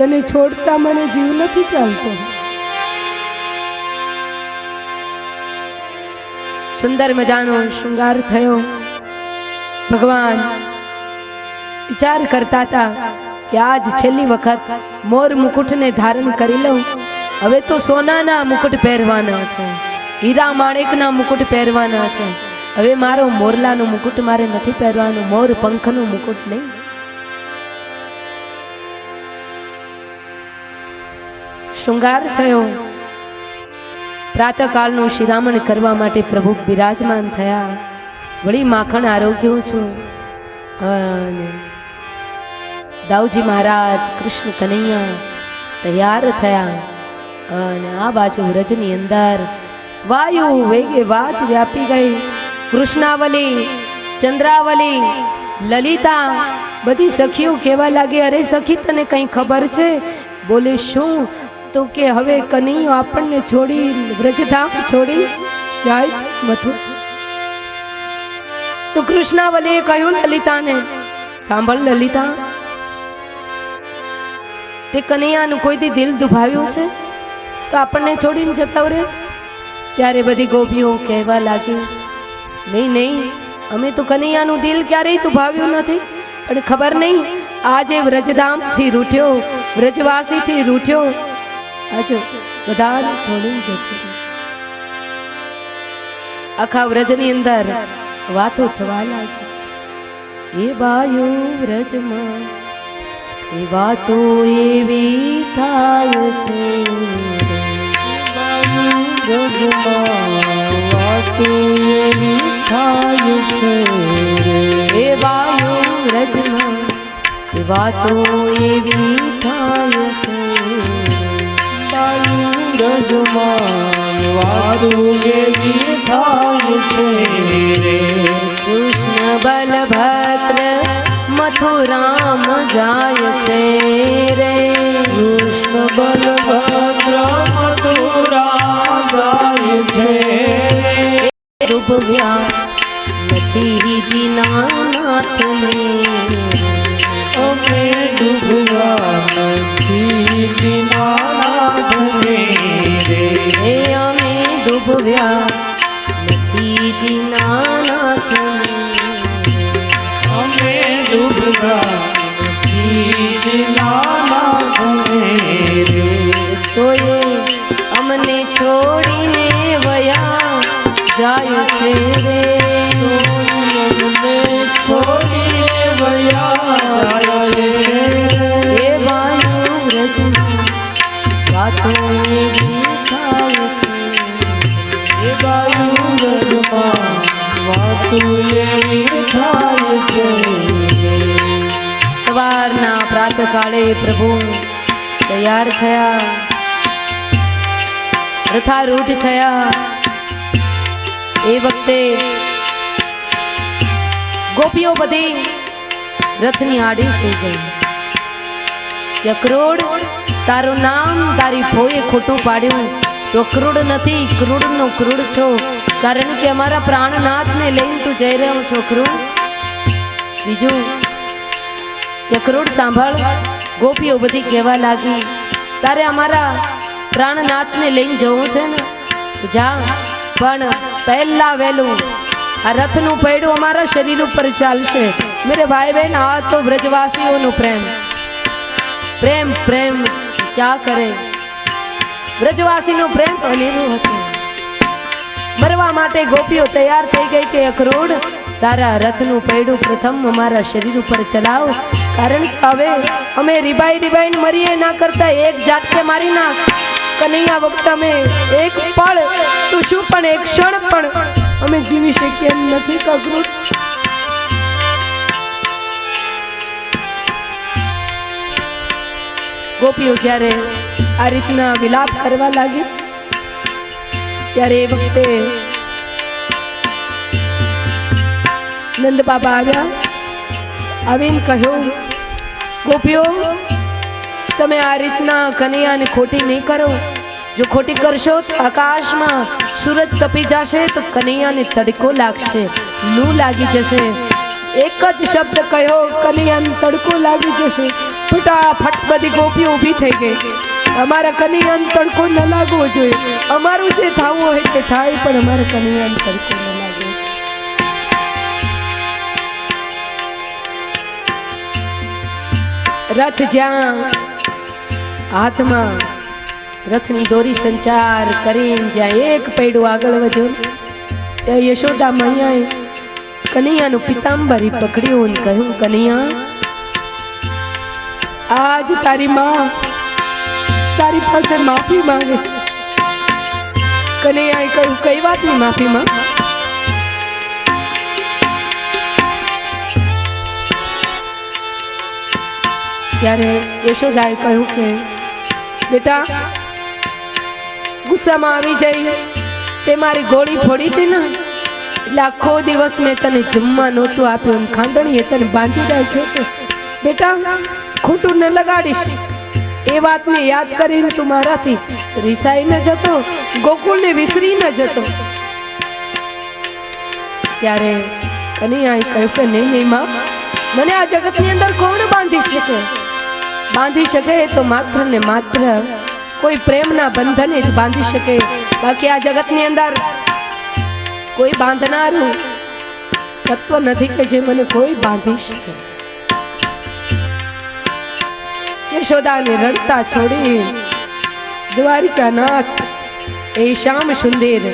તને છોડતા મને જીવ નથી ચાલતો. સુંદર મજાનો શૃંગાર થયો. ભગવાન વિચાર કરતા હતા કે આજ છેલ્લી વખત મોર મુકુટને ધારણ કરી લઉં. હવે તો સોનાના મુકુટ પહેરવાના છે, હીરા માણેકના મુકુટ પહેરવાના છે. હવે મારો મોરલાનો મુકુટ મારે નથી પહેરવાનો, મોર પંખનો મુકુટ નહીં. શૃંગાર થયો. પ્રાતઃકાળનું શિરામણ કરવા માટે પ્રભુ બિરાજમાન થયા. વળી માખણ આરોગ્યો છું. અને દાઉજી મહારાજ કૃષ્ણ કનૈયા તૈયાર થયા. અને આ બાજુ વ્રજની અંદર વાયુ વેગે વાત વ્યાપી ગઈ. કૃષ્ણાવલી, ચંદ્રાવલી, લલિતા બધી સખીઓ કહેવા લાગી, અરે સખી તને કંઈ ખબર છે? બોલે શું? તો કે હવે કનૈયો આપણને છોડી વ્રજધામ છોડી જાય છે મથુર. તો કૃષ્ણાવલીએ કહ્યું લલિતાને, સાંભળ લલિતા, તે કનૈયાનું કોઈથી દિલ દુભાવ્યું છે તો આપણને છોડીને જતા રહે છે? ત્યારે બધી ગોપીઓ કહેવા લાગી, નહીં નહીં, અમે તો કનૈયાનું દિલ ક્યારેય દુભાવ્યું નથી, પણ ખબર નહીં આજે વ્રજધામથી રૂઠ્યો, વ્રજવાસીથી રૂઠ્યો, આજે બધા છોડીને જતો રહ્યો. આખા વ્રજની અંદર વાતો થવા લાગી છે. એ બાયુ વ્રજમાં એ વાતો એવી થાય છે, વાતો એવી થાય છે. એ બાયુ વ્રજમાં એ વાતો એવી થાય છે, બાયુ વ્રજમાં વાતો એવી થાય છે. કૃષ્ણ બલભદ્ર મથુરામ જાય છે રે, કૃષ્ણ બલભદ્ર મથુરામ જાય છે. ડૂબવ્યા નથી દીનાનાથને, અમે ડૂબવ્યા નથી દીનાનાથને રે, અમે ડૂબવ્યા નથી દીનાનાથને, અમે ડૂબવ્યા નથી દીનાનાથને રે. તો એ અમને છોડીને વયા જાય છે રે, અમને છોડીને વયા જાય છે. એ વાયુ વ્રજમાં વાતો એવી થાય છે, એ વાયુ વ્રજમાં વાતો એવી થાય છે. સવારના પ્રાતઃકાળે પ્રભુ તૈયાર થયા, રથારૂઢ થયા. એ વખતે ગોપીઓ બધી રથની આડી સુઈ ગઈ કે અક્રૂર, તારું નામ તારી ફોએ ખોટું પાડ્યું તો અક્રૂર નથી, ક્રૂરનો ક્રૂર છો, કારણ કે અમારા પ્રાણનાથને લઈને તું જઈ રહ્યો છો અક્રૂર. બીજું કે અક્રૂર સાંભળ, ગોપીઓ બધી કહેવા લાગી, તારે અમારા પ્રાણનાથને લઈને જવું છે ને જા, પણ પહેલા વહેલું આ રથનું પૈડું અમારા શરીર ઉપર ચાલશે. મેરે ભાઈ બહેન, આ તો વ્રજવાસીઓનું પ્રેમ, પ્રેમ પ્રેમ ક્યાં કરે. વ્રજવાસીનો પ્રેમ અનેરું હતું. મરવા માટે ગોપીઓ તૈયાર થઈ ગઈ કે અક્રૂર, તારા રથનું પૈડું પ્રથમ અમારા શરીર ઉપર ચલાવ, કારણ કે હવે અમે રીબાઈને મરીએ ના કરતા એક ઝાટકે મારી નાખ. કનૈયા વખત અમે એક પળ તો શું પણ એક ક્ષણ પણ અમે જીવી શકીએ એમ નથી અક્રૂર. ગોપીઓ જ્યારે આ રીતના વિલાપ કરવા લાગી ત્યારે એ વખતે નંદ બાબા આવ્યા. આવીને કહ્યું, ગોપીઓ તમે આ રીતના કનૈયાને ખોટી નહીં કરો. જો ખોટી કરશો તો આકાશમાં સૂરજ તપી જશે, તો કનૈયાને તડકો લાગશે, લૂ લાગી જશે. એક જ શબ્દ કહ્યો, કનૈયાને તડકો લાગી જશે. ફટાફટ બધી ગોપીઓ ઊભી થઈ ગઈ. અમારા કનૈયાને તડકો ન લાગવો જોઈએ. અમારું જે થવું હોય તે થાય, પણ અમારા કનૈયાને તડકો ન લાગવો જોઈએ. રથ જ્યાં હાથમાં રથની દોરી સંચાર કરીને જ્યાં એક પૈડું આગળ વધ્યો, ત્યાં યશોદા મૈયાએ કનૈયાનું પિતાંબરી પકડ્યું અને કહ્યું, કનૈયા, આજ તારી માં તારી પાસે માફી માંગે છે. કનૈયાએ કહ્યું, કઈ વાતની માફી માં? ત્યારે યશોદાએ કહ્યું કે બેટા, ગુસ્સામાં આવી જઈ તે મારી ગોળી ફોડી હતી ને, એટલે આખો દિવસ મેં તને જમવા નહોતું આપ્યું, ખાંડણીએ તને બાંધી રાખ્યો હતો. બેટા, ખોટું ન લગાડીશ. એ વાતને યાદ કરીને તું મારાથી રિસાઈ ન જતો, ગોકુળને વિસરી ન જતો. ત્યારે કનૈયાએ કહ્યું કે નહીં નહીં માં, મને આ જગતની અંદર કોણ બાંધી શકે? બાંધી શકે તો માત્ર ને માત્ર કોઈ પ્રેમના બંધને જ બાંધી શકે. બાકી આ જગતની અંદર કોઈ બાંધનારું તત્વ નથી કે જે મને કોઈ બાંધી શકે. યશોદાને રડતા છોડી દ્વારિકાનાથ એ શ્યામ સુંદર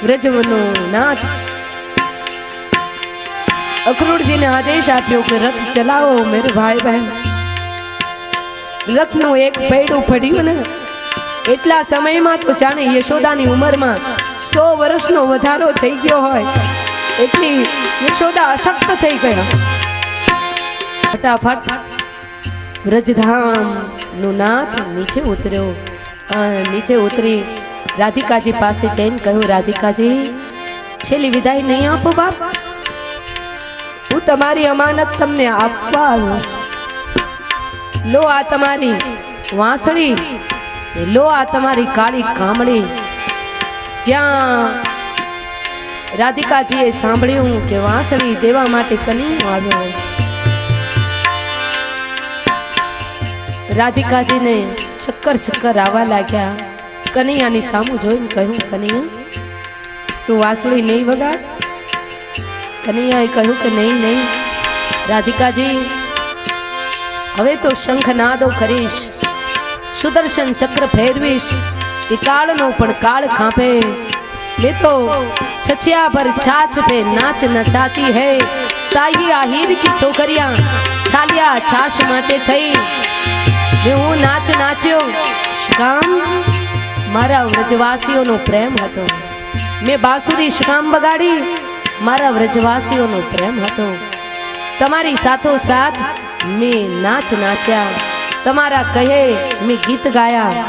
વ્રજવનો નાથ અક્રૂરજીને આદેશ આપ્યો કે રથ ચલાવો મેરે ભાઈ બહેન. રથનું એક પૈડું પડ્યું ને એટલા સમયમાં તો જાણે યશોદાની ઉંમરમાં 100 વર્ષનો વધારો થઈ ગયો હોય એટલી યશોદા અશક્ત થઈ ગયા. ફટાફટ વ્રજધામ નો નાથ નીચે ઉતર્યો. નીચે ઉતરી રાધિકાજી પાસે જઈને કહ્યું, રાધિકાજી, છેલ્લી વિદાય નહીં આપો બાપ? હું તમારી અમાનત તમને આપવા આવ્યો છું. લો આ તમારી વાંસળી, લો આ તમારી કાળી કામળી. જ્યાં રાધિકાજીએ સાંભળ્યું કે વાંસળી દેવા માટે કનૈયો આવ્યો, રાધિકાજીને ચક્કર આવવા લાગ્યા. કનૈયાની સામું જોઈને કહ્યું, કનૈયા, તું વાંસળી નહીં વગાડ? કનૈયાએ કહ્યું કે નહીં નહીં રાધિકાજી, હવે તો શંખનાદો કરીશ, સુદર્શન ચક્ર ફેરવીશ, એ કાળનો પણ કાળ ખાંપે. ये तो छछिया पर छाछ पे नाच नचाती है, ताही आहिर की छोकरियां छालिया छाछ माटे થઈ. ને હું નાચ નાચ્યો શું કામ? મારા વ્રજવાસીઓનો પ્રેમ હતો. મેં બાંસુરી શું કામ બગાડી? મારા વ્રજવાસીઓનો પ્રેમ હતો. તમારી સાથો સાથ મેં નાચ નાચ્યા, તમારા કહે મેં ગીત ગાયા.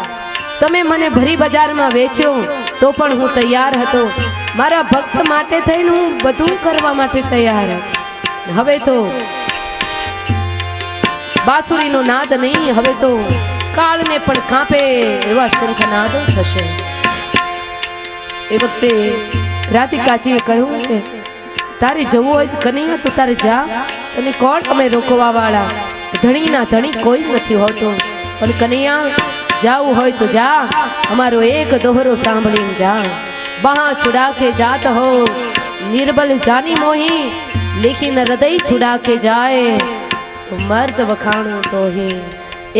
તમે મને ભરી બજારમાં વેચ્યો તો પણ હું તૈયાર હતો. મારા ભક્ત માટે થઈને હું બધું કરવા માટે તૈયાર હતો. હવે તો બાંસુરીનો નાદ નહીં, હવે તો કાળને પણ કાંપે એવા શંખનાદો થશે. એ વખતે રાધિકાજીએ કહ્યું કે તારે જવું હોય તો કનૈયા તો તારે જા, અને કોણ અમે રોકવા વાળા? ધણીના ધણી કોઈ નથી હોતો, પણ કનૈયા જાવું હોય તો જા, અમારો એક દોહરો સાંભળીને જા. બહાં છુડા કે જાત હો નિર્બલ જાની મોહી, લેકિન હૃદય છુડા કે જાય તો મર્દ વખાણું તો હે.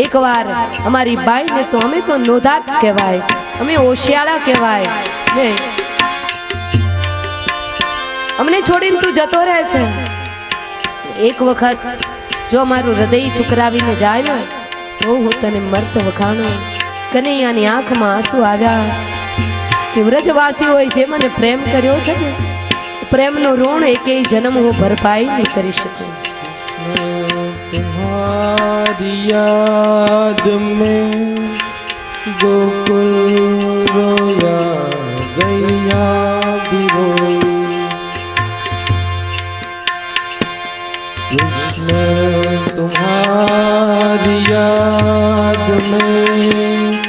એકવાર અમારી બાઈને તો અમે તો નોધાત કહેવાય, અમે ઓશિયાળા કહેવાય ને, અમને છોડીને તું જતો રહે છે. એક વખત જો અમારું હૃદય ઠુકરાવીને જાય ને તો હું તને મર્દ વખાણું. કનૈયાની આંખમાં આંસુ આવ્યા કે વ્રજવાસીઓએ જે મને પ્રેમ કર્યો છે ને, પ્રેમનો ઋણ એકેય જન્મ હું ભરપાઈ નહીં કરી શકું. तुम्हारी याद में गोकुल रोया गैया भी रोई, कृष्ण तुम्हारी याद में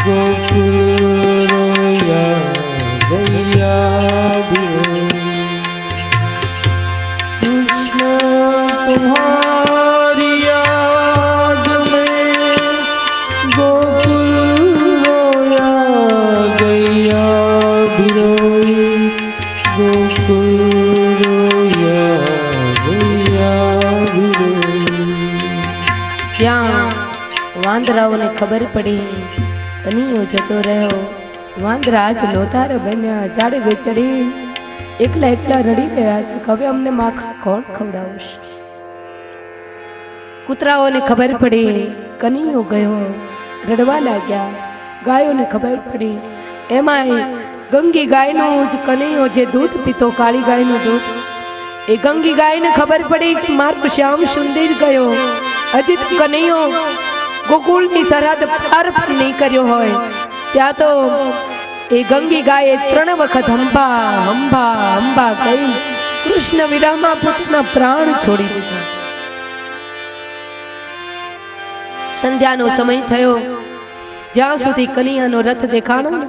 गोकुल रोया गैया भी रोई, कृष्ण तुम्हारी याद में વાંદરાઓને ખબર પડી કનૈયો જતો રહ્યો. વાંદરા આજ લોધાર બન્યા, ઝાડે ચડી એકલા એકલા રડી રહ્યા છે. હવે અમને માખણ કોણ ખવડાવશે? કૂતરાઓને ખબર પડી કનૈયો ગયો, રડવા લાગ્યા. ગાયોને ખબર પડી, એમાંય ગંગી ગાયનું જ કનૈયો જે દૂધ પીતો, કાળી ગાયનું દૂધ, એ ગંગી ગાયને ખબર પડી કે મારો શ્યામ સુંદર ગયો, હજી તો કનૈયો ગોકુળની સરહદ પાર પણ નહીં કર્યો હોય. ત્યાં તો એ ગંગી ગાયે 3 વખત હંભા હંભા હંભા કહી કૃષ્ણ વિરહમાં પોતાના પ્રાણ છોડી દીધા. સંધ્યાનો સમય થયો. જ્યાં સુધી કનૈયાનો રથ દેખાણો ને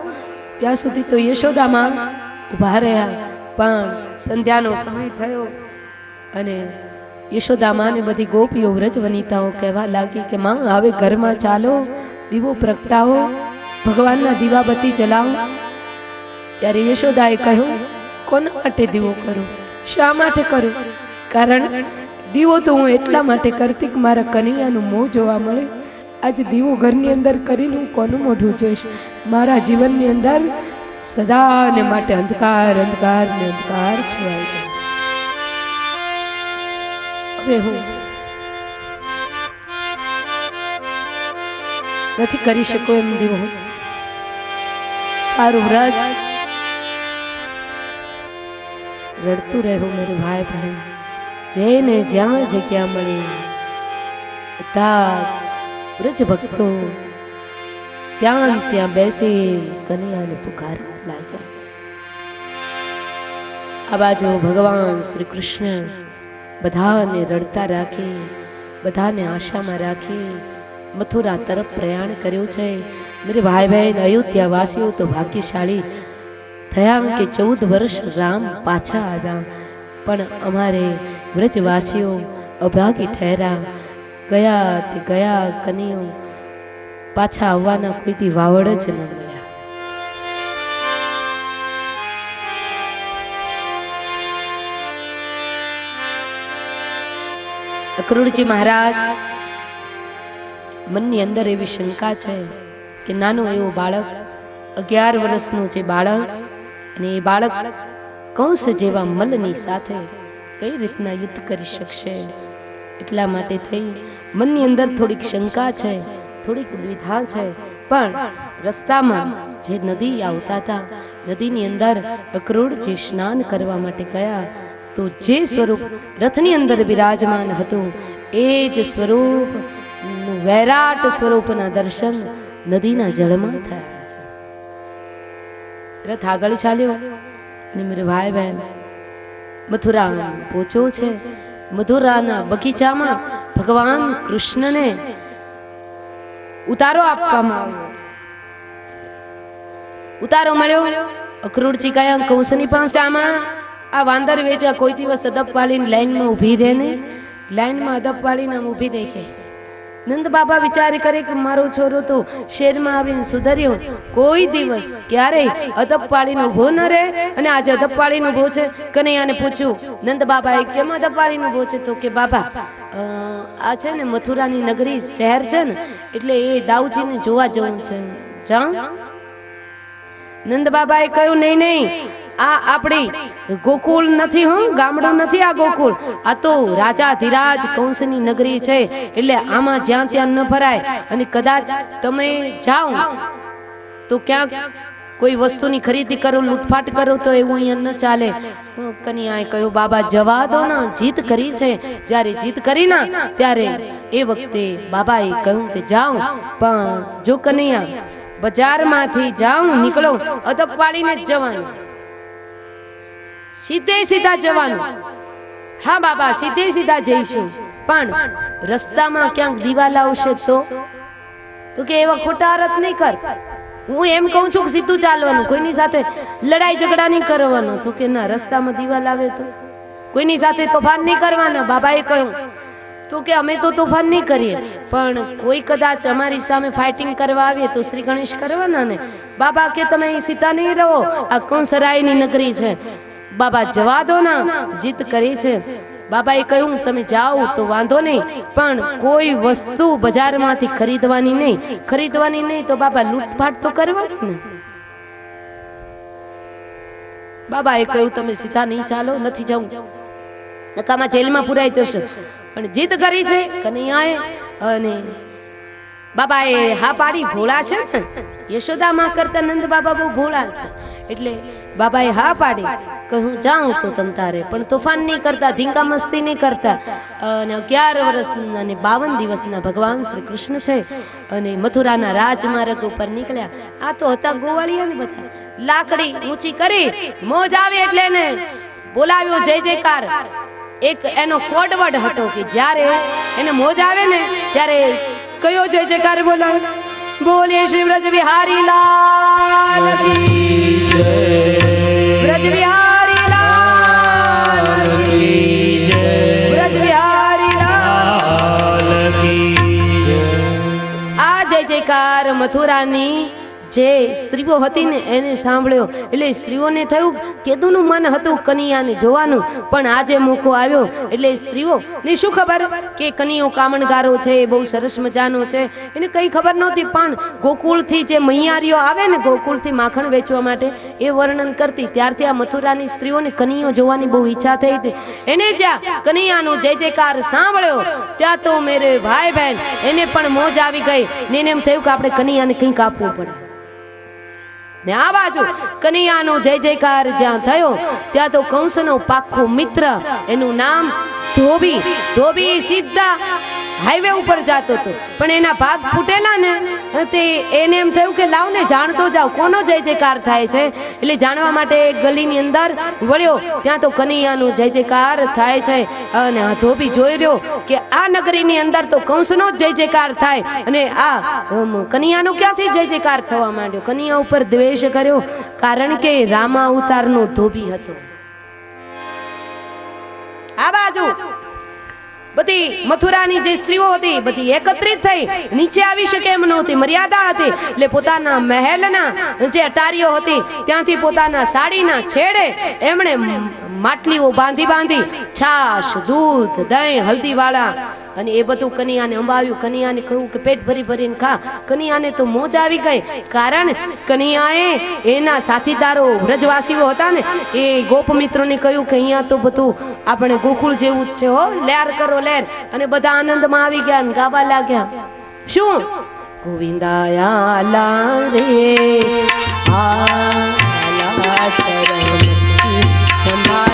ત્યાં સુધી તો યશોદામાં ઊભા રહ્યા. પણ સંધ્યાનો સમય થયો અને યશોદામાં ને બધી ગોપીઓ વ્રજ વનિતાઓ કહેવા લાગી કે માં હવે ઘરમાં ચાલો, દીવો પ્રગટાવો, ભગવાનના દીવાબત્તી જલાવો. ત્યારે યશોદાએ કહ્યું, કોના માટે દીવો કરું, શા માટે કરું? કારણ દીવો તો હું એટલા માટે કરતી કે મારા કનૈયાનું મોં જોવા મળે. આજે દીવો ઘરની અંદર કરીને હું કોનું મોઢું જોઈશ? મારા જીવનની અંદર સદાને માટે અંધકાર અંધકાર ને અંધકાર છવાઈ ગયો. હવે હું નથી કરી શકું એમ દીવો. સારું વ્રજ રડતું રહેવું મેરે ભાઈ બહેન. જેને જ્યાં જગ્યા મળી બધા જ વ્રજ ભક્તો ત્યાં ત્યાં બેસી કનૈયાને પુકારવા લાગ્યા છે. આ બાજુ ભગવાન શ્રી કૃષ્ણ બધાને રડતા રાખી, બધાને આશામાં રાખી મથુરા તરફ પ્રયાણ કર્યું છે. મેરે ભાઈ બહેન, અયોધ્યા વાસીઓ તો ભાગ્યશાળી થયા કે 14 વર્ષ રામ પાછા આવ્યા. પણ અમારે વ્રજવાસીઓ અભાગી ઠહેરા. ગયા તે ગયા, કનૈયો પાછા આવવાના કોઈથી વાવડ જ ન મળ્યા. અક્રૂરજી મહારાજ મનની અંદર એવી શંકા છે કે નાનો એવો બાળક, 11 વર્ષનું જે બાળક, અને એ બાળક કંસ જેવા મલની સાથે કઈ રીતના યુદ્ધ કરી શકશે? એટલા માટે થઈ મનની અંદર થોડીક શંકા છે, થોડીક દ્વિધા છે. પણ રસ્તામાં જે નદી આવતા હતા, નદીની અંદર અક્રૂરજી સ્નાન કરવા માટે ગયા તો જે સ્વરૂપ રથની અંદર બિરાજમાન હતું એ જ સ્વરૂપ, વૈરાટ સ્વરૂપના દર્શન નદીના જળમાં થયા છે. રથ આગળ ચાલ્યો અને મેરે ભાઈ બહેન મથુરા પહોંચ્યો છે. મથુરાના બગીચામાં ભગવાન કૃષ્ણને ઉતારો આપવામાં આવ્યો. ઉતારો મળ્યો. અક્રૂરજી ગયા કંસની પાસે, આમાં આ વાંદર વેચા કોઈ દિવસ અદબ પાડીને લાઈનમાં ઊભી રહે ને, લાઈનમાં અદબ પાડીને આમ ઊભી રહે. નંદ બાબા વિચાર કરે કે મારો છોરો તો શેરમાં આવીને સુધર્યો, કોઈ દિવસ ક્યારેય અદબ પાડીને ઊભો ન રહે, અને આજે અદબ પાડીને ઊભો છે. કનૈયાને પૂછ્યું નંદ બાબાએ, કેમ અદબ પાડીને ઊભો છે? તો કે બાબા આ છે ને મથુરાની નગરી શહેર છે ને, એટલે એ દાઉજીને જોવા જવું છે, જાઉં? નંદ બાબાએ કહ્યું, નહીં નહીં, આ આપણી ગોકુળ નથી, હો ગામડું નથી આ ગોકુળ, આ તો રાજા ધીરાજ કંસની નગરી છે, એટલે આમાં જ્યાં ત્યાં ન ફરાય. અને કદાચ તમે જાઓ તો ક્યાંક કોઈ વસ્તુની ખરીદી કરો, લૂંટફાટ કરો તો એવું અહીંયા ન ચાલે. કનૈયાએ કહ્યું, બાબા જવા દો ને, જીત કરી છે. જ્યારે જીત કરી ના ત્યારે એ વખતે બાબાએ કહ્યું કે જાઉં, પણ જો કનૈયા બજારમાંથી જાઉં નીકળો, અદબ પાડીને જ જવાનું, સીધે સીધા જવાનું. હા બાબા, સીધે સીધા જઈશું, પણ રસ્તામાં ક્યાંક દીવાલ આવશે તો કે એવા ખોટા અરત નહીં કર. હું એમ કહું છું કે સીધું ચાલવાનું, કોઈની સાથે લડાઈ ઝઘડા નહીં કરવાનો. તો કે ના, રસ્તામાં દીવાલ આવે તો કોઈની સાથે તોફાન નહીં કરવાના. બાબાએ કહ્યું તો કે અમે તો તોફાન નહીં કરીએ, પણ કોઈ કદાચ અમારી સામે ફાઇટિંગ કરવા આવે તો શ્રી ગણેશ કરવાના ને. બાબા કે તમે સીધા નહીં રહો, આ કંસરાયની નગરી છે. બાબા જવા દો ના, જીત કરી છે. બાબાએ કહ્યું તમે જાઓ તો વાંધો નહીં, પણ કોઈ વસ્તુ બજારમાંથી ખરીદવાની નહીં તો બાબા લૂંટફાટ તો કરવાની ને. બાબાએ કહ્યું તમે સીધા નહીં ચાલો, નથી જવું, નકામાં જેલમાં પુરાઈ જશે. પણ જીદ કરી છે કનૈયાએ, અને બાબાએ હા પાડી. ભોળા છે ને, યશોદા માં કરતા નંદ બાબા બહુ ભોળા છે, એટલે બાબાએ હા પાડી કે હું જાઉં તો તમ તારે, પણ તોફાન નહીં કરતા, ધીંગા મસ્તી નહીં કરતા. અને 11 વર્ષના અને 52 દિવસના ભગવાન શ્રી કૃષ્ણ છે અને મથુરાના રાજમાર્ગ ઉપર નીકળ્યા. આ તો હતા ગોવાળિયા ને બધા. લાકડી ઊંચી કરી, મોજ આવે એટલે એને બોલાવ્યો જય જયકાર. એક એનો કોડવર્ડ હતો કે જ્યારે એને મોજ આવે ને ત્યારે કયો જય જયકાર બોલાવે? બોલીએ શ્રી વ્રજ વિહારી લાલ કી જય, વ્રજ વિહારી લાલ કી જય, વ્રજ વિહારી લાલ કી જય. આ જય જયકાર મથુરાની જે સ્ત્રીઓ હતી ને એને સાંભળ્યો, એટલે સ્ત્રીઓને થયું કેદુનું મન હતું કનૈયાને જોવાનું, પણ આજે મોકો આવ્યો એટલે સ્ત્રીઓને શું ખબર કે કનૈયો કામણગારો છે, બહુ સરસ મજાનો છે, એને કંઈ ખબર નહોતી. પણ ગોકુળથી જે મૈયારીઓ આવે ને ગોકુળથી માખણ વેચવા માટે, એ વર્ણન કરતી. ત્યારથી આ મથુરાની સ્ત્રીઓને કનૈયો જોવાની બહુ ઈચ્છા થઈ હતી. એને જ્યાં કનૈયાનો જય જયકાર સાંભળ્યો ત્યાં તો મેરે ભાઈ બહેન એને પણ મોજ આવી ગઈ ને એને એમ થયું કે આપણે કનૈયાને કંઈક આપવું પડે. ને આ બાજુ કનૈયાનો જય જયકાર જ્યાં થયો ત્યાં તો કંસનો પાક્કો મિત્ર, એનું નામ ધોબી. ધોબી સીધા હાઈવે ઉપર જતો હતો, પણ એના ભાગ ફૂટેલા ને તે એને એમ થયું કે લાવ ને જાણતો જાવ કોનો જય જયકાર થાય છે. એટલે જાણવા માટે ગલીની અંદર વળ્યો, ત્યાં તો કનૈયાનો જય જયકાર થાય છે. અને આ ધોબી જોઈ રહ્યો કે આ નગરીની અંદર તો કંસનો જ જય જયકાર થાય, અને આ કનૈયાનો ક્યાંથી જય જયકાર થવા માંડ્યો? કનૈયા ઉપર દ્વેષ કર્યો, કારણ કે રામા અવતારનો ધોબી હતો. આ બાજુ બધી મથુરાની જે સ્ત્રીઓ હતી બધી એકત્રિત થઈ, નીચે આવી શકે એમ નહોતી, મર્યાદા હતી. એટલે પોતાના મહેલના જે અટારીઓ હતી ત્યાંથી પોતાના સાડીના છેડે એમણે માટલીઓ બાંધી છાશ, દૂધ, દહીં, હલ્દી વાળા અને એ બધું કનૈયાને અંબાવ્યું. કનૈયાને કહ્યું કે પેટ ભરીને ખા. કનૈયાને તો મોજ આવી ગઈ, કારણ કનૈયાએ એના સાથીદારો વ્રજવાસીઓ હતા ને એ ગોપમિત્રોને કહ્યું કે અહીંયા તો બધું આપણે ગોકુળ જેવું જ છે હો, લેર કરો લેર. અને બધા આનંદમાં આવી ગયા અને ગાવા લાગ્યા. શું? ગોવિંદાયા રે આલા ચરણ સંભાળ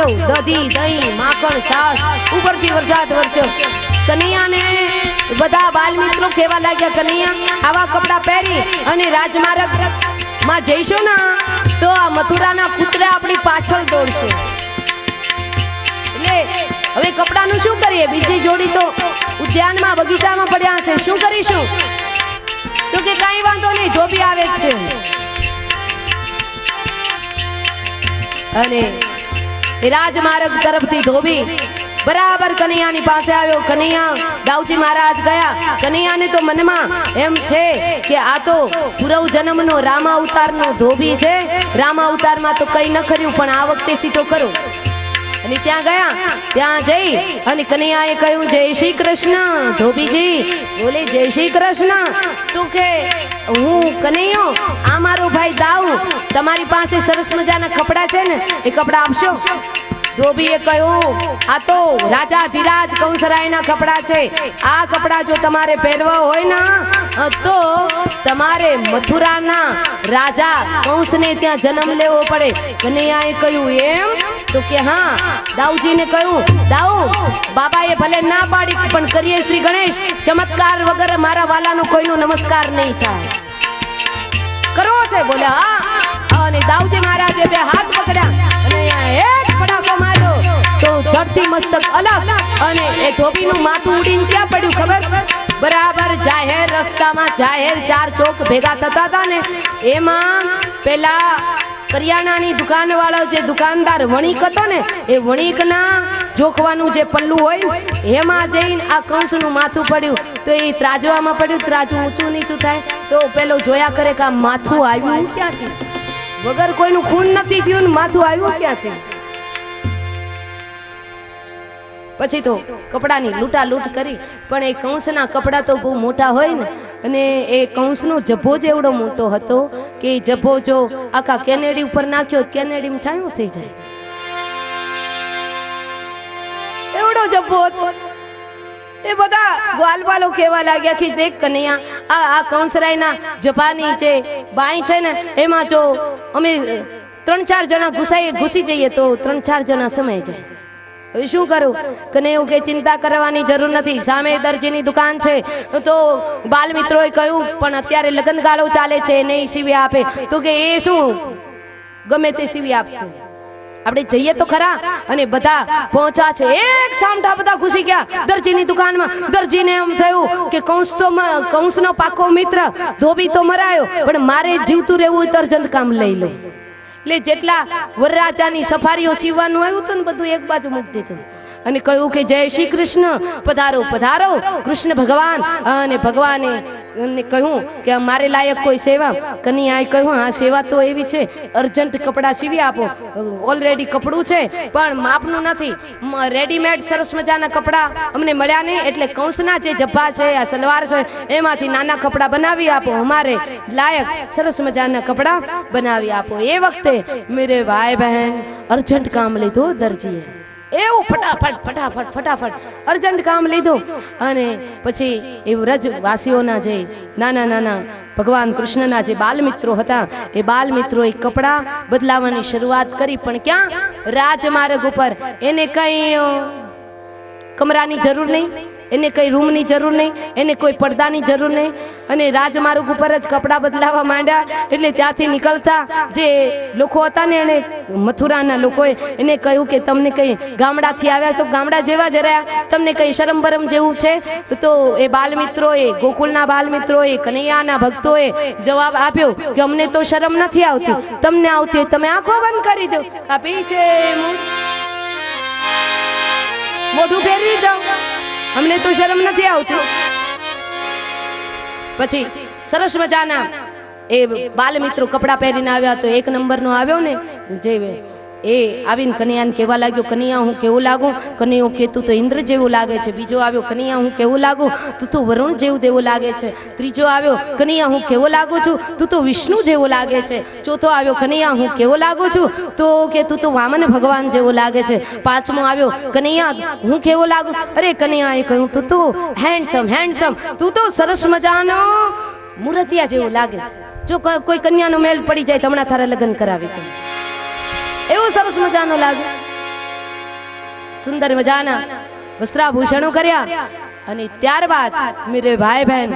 આપ્યો, દધી દહીં માખણ છાશ ઉપરથી વરસાદ વરસ્યો. કનૈયાને બધા બાલ મિત્રો કહેવા લાગ્યા, કનૈયા આવા કપડાં પહેરી અને રાજમાર્ગ માં જઈશું ને તો આ મથુરાના કૂતરા આપણી પાછળ દોડશે. એટલે હવે કપડાનું શું કરીએ? બીજી જોડી તો ઉદ્યાનમાં બગીચામાં પડ્યા છે, શું કરીશું? તો કે કાંઈ વાંધો નહીં, ધોબી આવે જ છે. અને રાજમાર્ગ તરફથી ધોબી બરાબર કનૈયાની પાસે આવ્યો. કનૈયા દાઉજી મહારાજ ગયા. કનૈયાને તો મનમાં એમ છે કે આ તો પૂર્વ જન્મનો રામા અવતારનો ધોબી છે. રામા અવતારમાં તો કઈ ન કર્યું, પણ આ વખતે સીધો કરો. અને ત્યાં ગયા. ત્યાં જઈ અને કનૈયાએ કહ્યું, જય શ્રી કૃષ્ણ. ધોબીજી બોલે, જય શ્રી કૃષ્ણ. તું કે હું કનૈયો, આ મારો ભાઈ દાઉ, તમારી પાસે સરસ મજાના કપડા છે ને, એ કપડા આપશો? ધોબીએ કહ્યું, આ તો રાજા ધીરાજ કંસરાયના કપડા છે. આ કપડા જો તમારે પહેરવા હોય ને તો તમારે મથુરાના રાજા કંસને ત્યાં જન્મ લેવો પડે. કનૈયાએ કહ્યું, એમ? તો કે હા. દાઉજીને કહ્યું, દાઉ બાબાએ ભલે ના પાડી, પણ કરીએ શ્રી ગણેશ, ચમત્કાર વગર મારા વાલાનો કોઈનો નમસ્કાર નહીં થાય. કરવો છે? બોલે હા. અને દાઉજી મહારાજે બે હાથ પકડ્યા અને એક પડાકો માર્યો તો ધરતી મસ્તક અલગ. અને એ ધોબીનું માથું ઉડીને ક્યાં પડ્યું ખબર? બરાબર જાહેર રસ્તામાં, જાહેર ચાર ચોક ભેગા થતા હતા ને, એમાં પેલા કરિયાણાની દુકાન વાળો જે દુકાનદાર વણિક હતો ને, એ વણિકના જોખવાનું જે પલ્લું હોય એમાં જઈને આ કંસનું માથું પડ્યું. તો એ ત્રાજવામાં પડ્યું. ત્રાજું ઊંચું નીચું થાય તો પેલો જોયા કરે કે આ માથું આવ્યું ક્યાંથી? વગર કોઈનું ખૂન નથી થયું ને માથું આવ્યું ક્યાંથી? પછી તો કપડાની લૂંટાલૂંટ કરી. પણ એ કંસના કપડા તો બહુ મોટા હોય ને, અને એ કંસનો જભ્ભો જ એવડો મોટો હતો કે એ જભ્ભો જો આખા કેનેડી ઉપર નાખ્યો, કેનેડીમાં છાંયો થઈ જાય, એવડો જભ્ભો હતો. એ બધા ગ્વાલવાલો કહેવા લાગ્યા કે દેખ કનૈયા, આ કંસરાયના જભાની જે બાઈ છે ને, એમાં જો અમે 3-4 જણા ઘૂસી જઈએ તો 3-4 જણા સમય જાય. હવે શું કરું? કનૈયું કે ચિંતા કરવાની જરૂર નથી, સામે દરજીની દુકાન છે. તો બાલ મિત્રોએ કહ્યું, પણ અત્યારે લગ્નગાળો ચાલે છે, નહીં સીવી આપે. તો કે એ શું, ગમે તે સીવી આપશે, આપણે જઈએ તો ખરા. અને બધા પહોંચ્યા છે, એક સામટા બધા ઘૂસી ગયા દરજીની દુકાનમાં. દરજીને એમ થયું કે કંસનો પાકો મિત્ર ધોબી તો મરાયો, પણ મારે જીવતું રહેવું હોય તો અર્જન્ટ કામ લઈ લો. એટલે જેટલા વરરાજાની સફારીઓ સીવવાનું આવ્યું હતું ને, બધું એક બાજુ મૂકી દીધું અને કહ્યું કે જય શ્રી કૃષ્ણ, પધારો પધારો કૃષ્ણ ભગવાન. અને ભગવાને કહ્યું કે મારે લાયક કોઈ સેવા? કનૈયાએ કહ્યું, હા સેવા તો એવી છે, અર્જન્ટ કપડાં સીવી આપો. ઓલરેડી કપડું છે પણ માપનું નથી, રેડીમેડ સરસ મજાના કપડાં અમને મળ્યા નહીં, એટલે કંસના જે જબ્બા છે, આ સલવાર છે, એમાંથી નાના કપડાં બનાવી આપો. અમારે લાયક સરસ મજાના કપડાં બનાવી આપો. એ વખતે મેરે ભાઈ બહેન અર્જન્ટ કામ લીધું દરજીએ. એવું ફટાફટ અર્જન્ટ કામ લીધું. અને પછી એ વ્રજવાસીઓના જે નાના ભગવાન કૃષ્ણના જે બાલ મિત્રો હતા, એ બાલ મિત્રોએ કપડાં બદલાવાની શરૂઆત કરી. પણ ક્યાં? રાજમાર્ગ ઉપર. એને કઈ કમરાની જરૂર નહીં, એને કઈ રૂમની જરૂર નહીં, એને કોઈ પડદાની જરૂર નહીં. અને રાજમાર્ગ ઉપર જ કપડાં બદલાવા માંડ્યા. એટલે ત્યાંથી નીકળતા જે લોકો હતા ને, એને મથુરાના લોકોએ એને કહ્યું કે તમને કઈ ગામડાથી આવ્યા તો ગામડા જેવા જ રહ્યા, તમને કઈ શરમ બરમ જેવું છે? તો એ બાલ મિત્રોએ, ગોકુળના બાલ મિત્રોએ, કનૈયાના ભક્તોએ જવાબ આપ્યો કે અમને તો શરમ નથી આવતી, તમને આવતી હોય તમે આંખો બંધ કરી દો, કાપી છે મોઢું ફેરવી જાઓ, અમને તો શરમ નથી આવતી. પછી સરસ મજાના એ બાલ મિત્રો કપડા પહેરીને આવ્યા. તો એક નંબરનો આવ્યો ને, જે એ આવીને કનૈયાને કહેવા લાગ્યો, કનૈયા હું કેવું લાગું? કનૈયો કે તું તો ઇન્દ્ર જેવું લાગે છે. બીજો આવ્યો, કનૈયા હું કેવું લાગું? તું તો વરુણ જેવું દેવું લાગે છે. ત્રીજો આવ્યો, કનૈયા હું કેવો લાગુ છું? તું તો વિષ્ણુ જેવું લાગે છે. ચોથો આવ્યો, કનૈયા હું કેવો લાગુ છું? તો કે તું તો વામન ભગવાન જેવું લાગે છે. પાંચમો આવ્યો, કનૈયા હું કેવો લાગુ? અરે કનૈયાએ કહ્યું, તું તો હેન્ડસમ, તું તો સરસ મજાનો મૂર્તિયા જેવું લાગે છે. જો કોઈ કન્યાનો મેળ પડી જાય તો હમણાં તારા લગ્ન કરાવી દે, એવું સરસ મજાનો લાગે. સુંદર મજાના વસ્ત્રાભૂષણો કર્યા અને ત્યારબાદ મેરે ભાઈ બહેન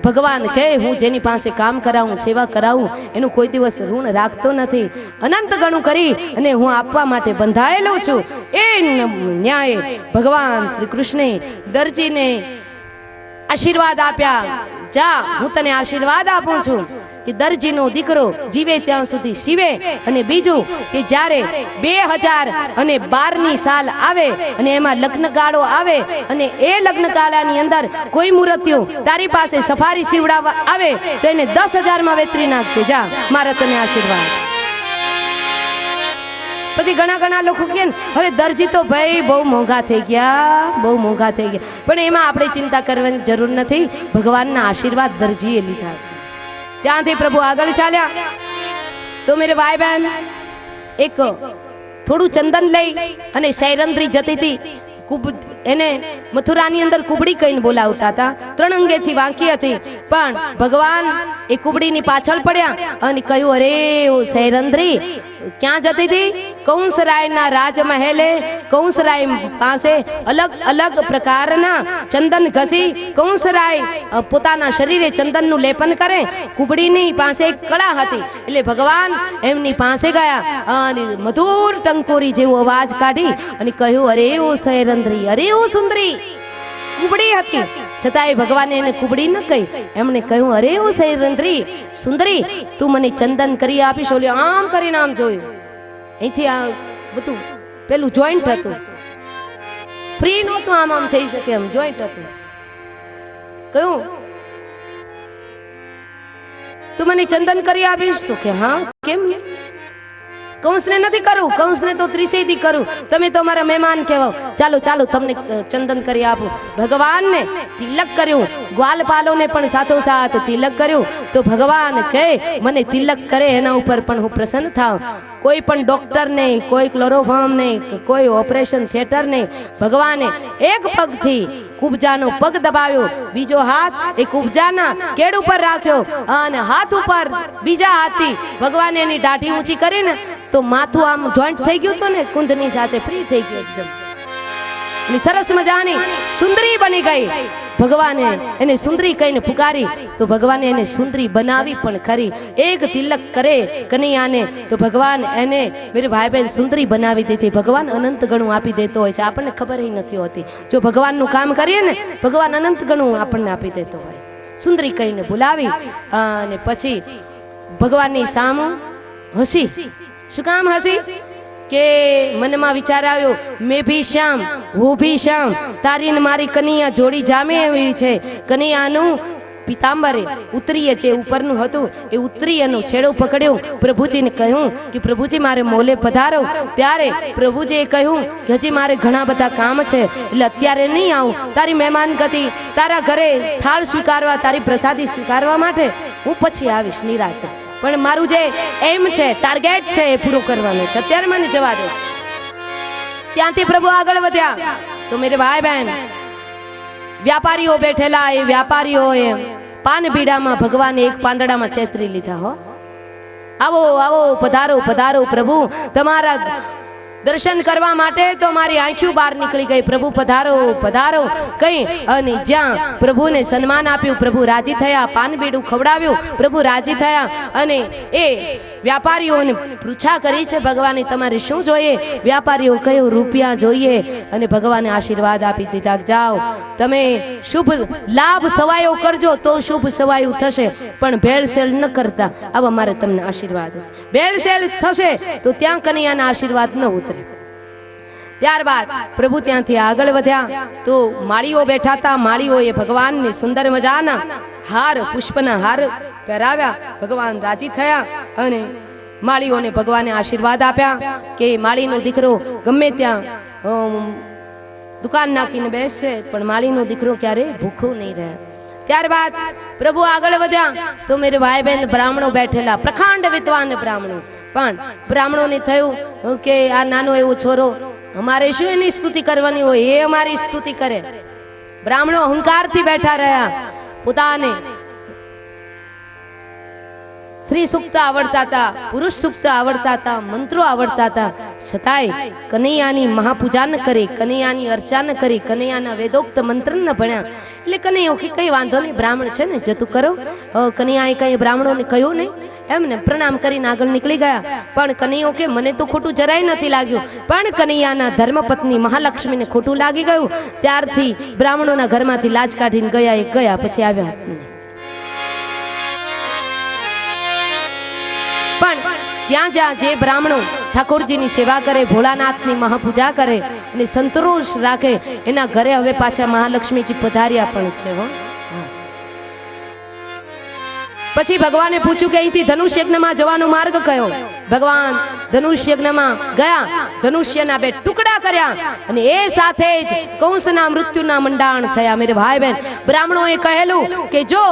ભગવાન કહે હું જેની પાસે કામ કરાવું સેવા કરાવું એનું કોઈ દિવસ ઋણ રાખતો નથી, અનંત ગણું કરી અને હું આપવા માટે બંધાયેલો છું. એ ન્યાય ભગવાન શ્રી કૃષ્ણે દરજીને આશીર્વાદ આપ્યા. જા હું તને આશીર્વાદ આપું છું કે દરજીનો દીકરો જીવે ત્યાં સુધી સીવે, અને બીજું કે જ્યારે 2012ની સાલ આવે અને એમાં લગ્નગાળો આવે અને એ લગ્નગાળાની અંદર કોઈ મૂર્તિઓ તારી પાસે સફારી સીવડાવવા આવે તો એને 10,000માં વેતરી નાખજે. જા મારા તને આશીર્વાદ. પછી ઘણા લોકો કહે હવે દરજી તો ભાઈ બહુ મોંઘા થઈ ગયા, બહુ મોંઘા થઈ ગયા, પણ એમાં આપણે ચિંતા કરવાની જરૂર નથી. ભગવાનના આશીર્વાદ દરજીએ લીધા છે. ત્યાંથી પ્રભુ આગળ ચાલ્યા તો મેરે ભાઈ બહેન એક થોડું ચંદન લઈ અને શૈરંદ્રી જતી હતી. એને મથુરાની અંદર કુબડી કહીને બોલાવતા હતા. 3 અંગેથી વાંકી હતી, પણ ભગવાન એ કુબડીની પાછળ પડ્યા અને કહ્યું અરે ઓ શૈરંદ્રી ક્યાં જતી હતી? કંસરાયના રાજમહેલે કંસરાય પાસે અલગ અલગ પ્રકારના ચંદન ઘસી કંસરાય પોતાના શરીરે ચંદનનું લેપન કરે. કુબડીની પાસે એક કળા હતી એટલે ભગવાન એમની પાસે ગયા અને મધુર ટંકોરી જેવો અવાજ કાઢી અને કહ્યું અરે ઓ શૈરંદ્રી, અરે ઓ સુંદરી. કુબડી હતી છતાંય ભગવાને એને કુબડી ન કહી, એમણે કહ્યું અરે ઓ શૈરંદ્રી સુંદરી તું મને ચંદન કરી આપીશ. ઓલી આમ કરીને આમ જોયું, અહીંથી આ બધું પેલું જોઈન્ટ હતું, ફ્રી નહોતું, આમ આમ થઈ શકે એમ જોઈન્ટ હતું. કહ્યું તું મને ચંદન કરી આપીશ? તો કે હા કેમ, કંસને નથી કરું, કંસને તો ત્રિશેદી કરું, તમે તો મારા મહેમાન કહેવાઓ, ચાલો ચાલો તમને ચંદન કરી આપું. ભગવાનને તિલક કર્યું, ગ્વાલપાલોને પણ સાથોસાથ તિલક કર્યું. તો ભગવાન કહે મને તિલક કરે એના ઉપર પણ હું પ્રસન્ન થાવ. કોઈ પણ ડોક્ટર નહીં, કોઈ ક્લોરોફોર્મ નહીં, કોઈ ઓપરેશન થિયેટર નહીં. ભગવાને એક પગથી કુબજાનો પગ દબાવ્યો, બીજો હાથ એ કુબજાના કેડ ઉપર રાખ્યો અને હાથ ઉપર બીજા હાથથી ભગવાને એની દાઢી ઊંચી કરીને તો માથું આમ જોઈન્ટ થઈ ગયું હતું ને, કુંધની સાથે ફ્રી થઈ ગયું એકદમ. સરસ મજાની સુંદરી બની ગઈ. ભગવાને એને સુંદરી કહીને પુકારી તો ભગવાને એને સુંદરી બનાવી પણ ખરી. એક તિલક કરે કનૈયાને તો ભગવાન એને મેરે ભાઈ બહેન સુંદરી બનાવી દીધી. ભગવાન અનંત ગણું આપી દેતો હોય છે, આપણને ખબર નથી હોતી. જો ભગવાનનું કામ કરીએ ને ભગવાન અનંત ગણું આપણને આપી દેતો હોય. સુંદરી કહીને બોલાવી અને પછી ભગવાનની સામે હસી. શું કામ હસી? કે મનમાં વિચાર આવ્યો મેં ભી શ્યામ હું ભી શ્યામ, તારી ને મારી કનૈયા જોડી જામે એવી છે. કનૈયાનું પિતાંબરે ઉતરીએ જે ઉપરનું હતું એ ઉતરી એનો છેડો પકડ્યો. પ્રભુજીને કહ્યું કે પ્રભુજી મારે મોલે પધારો. ત્યારે પ્રભુજીએ કહ્યું કે હજી મારે ઘણા બધા કામ છે એટલે અત્યારે નહીં આવું. તારી મહેમાન ગતિ, તારા ઘરે થાળ સ્વીકારવા, તારી પ્રસાદી સ્વીકારવા માટે હું પછી આવીશ નિરાતે, પણ મારું જે એમ છે, ટાર્ગેટ છે એ પૂરો કરવાનો છે, અત્યારે મને જવા દે. ત્યાંથી પ્રભુ આગળ વધ્યા તો મેરે ભાઈ બહેન વ્યાપારીઓ બેઠેલા, એ વ્યાપારીઓએ પાન બીડામાં ભગવાને એક પાંદડામાં છેતરી લીધા. હો આવો આવો, પધારો પધારો પ્રભુ, તમારા દર્શન કરવા માટે તો મારી આંખો બહાર નીકળી ગઈ. પ્રભુ પધારો પધારો કઈ અને જ્યાં પ્રભુને સન્માન આપ્યું, પ્રભુ રાજી થયા. પાન બીડું ખવડાવ્યું, પ્રભુ રાજી થયા. અને એ વ્યાપારીઓને પૂછા કરી છે ભગવાને તમારે શું જોઈએ? વ્યાપારીઓ કહ્યું રૂપિયા જોઈએ. અને ભગવાને આશીર્વાદ આપી દીધા, જાઓ તમે શુભ લાભ સવાયો કરજો તો શુભ સવાયું થશે, પણ ભેળસેળ ન કરતા આવા મારે તમને આશીર્વાદ છે. ભેળસેળ થશે તો ત્યાં કનૈયાના આશીર્વાદ ન ઉતરે. ત્યારબાદ પ્રભુ ત્યાંથી આગળ વધ્યા તો માળીઓ બેઠા હતા. માળીઓએ ભગવાનને સુંદર મજાના હાર, પુષ્પના હાર પહેરાવ્યા. ભગવાન રાજી થયા અને માળીઓને ભગવાને આશીર્વાદ આપ્યા કે માળીનો દીકરો ગમે ત્યાં દુકાન નાખીને બેસશે પણ માળીનો દીકરો ક્યારે ભૂખો નહીં રહે. ત્યારબાદ પ્રભુ આગળ વધ્યા તો મેરે ભાઈ બહેન બ્રાહ્મણો બેઠેલા, પ્રખંડ વિદ્વાન બ્રાહ્મણો. પણ બ્રાહ્મણોને થયું કે આ નાનો એવો છોરો, અમારે શું એની સ્તુતિ કરવાની હોય, એ અમારી સ્તુતિ કરે. બ્રાહ્મણો અહંકારથી બેઠા રહ્યા, પોતાને સ્ત્રી સૂક્ત આવડતા હતા, પુરુષ સૂક્ત આવડતા હતા, મંત્રો આવડતા હતા, છતાંય કનૈયાની મહાપૂજા ન કરી, કનૈયાની અર્ચા ન કરી, કનૈયાના વેદોક્ત મંત્ર ન ભણ્યા. એટલે કનૈયો કે કઈ વાંધો નહીં, બ્રાહ્મણ છે ને, જતું કરો. કનૈયાએ કઈ બ્રાહ્મણોને કહ્યું નહીં, એમને પ્રણામ કરીને આગળ નીકળી ગયા. પણ કનૈયો કે મને તો ખોટું જરાય નથી લાગ્યું, પણ કનૈયાના ધર્મપત્ની મહાલક્ષ્મીને ખોટું લાગી ગયું. ત્યારથી બ્રાહ્મણોના ઘરમાંથી લાજ કાઢીને ગયા, એ ગયા, પછી આવ્યા. પણ જ્યાં જ્યાં જે બ્રાહ્મણો ઠાકોરજીની સેવા કરે, ભોળાનાથની મહાપૂજા કરે અને સંતોષ રાખે, એના ઘરે હવે પાછા મહાલક્ષ્મીજી પધાર્યા પણ છે. પછી ભગવાને પૂછ્યું કે અહીંથી ધનુષ યજ્ઞમાં જવાનો માર્ગ કયો? ભગવાન ધનુષ યજ્ઞમાં ગયા, ધનુષ્યના 2 ટુકડા કર્યા અને એ સાથે જ કંસના મૃત્યુના મંડાણ થયા. મેરે ભાઈ બહેન, બ્રાહ્મણોએ કહેલું કે જો